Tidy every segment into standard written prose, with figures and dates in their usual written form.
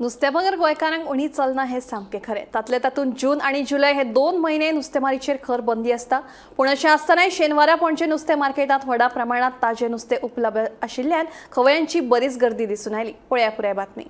नुस्तेमागर गोंयकारांक उणी चलना हे सामके खरे। तातले तातून जून आणि जुलय हे 2 महिने नुस्तेमारीचेर खर बंदी आसता। पूण अशें आसतनाय शेनवारा पणजे नुस्तें मार्केटात व्हडा प्रमाणात ताजें नुस्तें उपलब्ध आशिल्ल्यान खवयांची बरीच गर्दी दिसून आयली। पळया पुराय बातमी।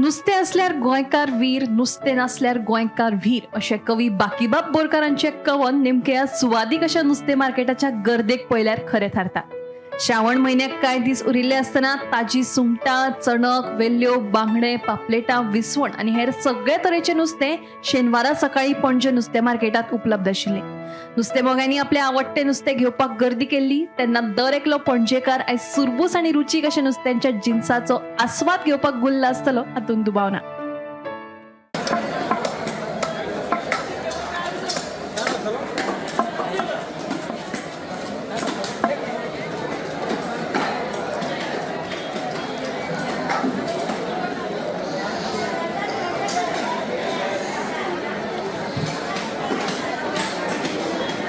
नुस्तें असल्यार गोंयकार वीर, नुस्तें नासल्यार गोंयकार वीर अशें कवी बाकीबाब बोरकारांचें कवन नेमके आज सुवादीक अशा नुस्तें मार्केटाच्या गर्देक पळयल्यार खरें थारता। श्रावण म्हयन्याक कांय दीस उरिल्ले आसतना ताजी सुंगटां, चणक, वेल्ल्यो, बांगडे, पापलेटां, विसवण आनी हेर सगळे तरेचें नुस्तें शेनवारा सकाळी पणजे नुस्तें मार्केटात उपलब्ध आशिल्लें। नुस्तेंमोगांनी आपलें आवडटें नुस्तें घेवपाक गर्दी केल्ली तेन्ना दर एकलो पणजेकार आयज सुरबूस आनी रुचीक अशा नुस्त्यांच्या जिन्साचो आस्वाद घेवपाक गुल्ल आसतलो हातूंत दुबाव ना।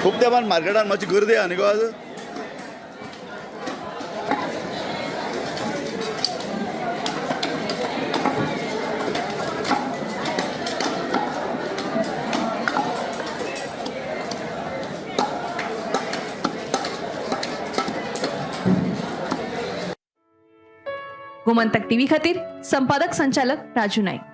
खूप तेंपान मार्केटान मातशी गर्दी आहा न्ही गो आज। गोमंतक टीव्ही खातीर संपादक संचालक राजू नाईक।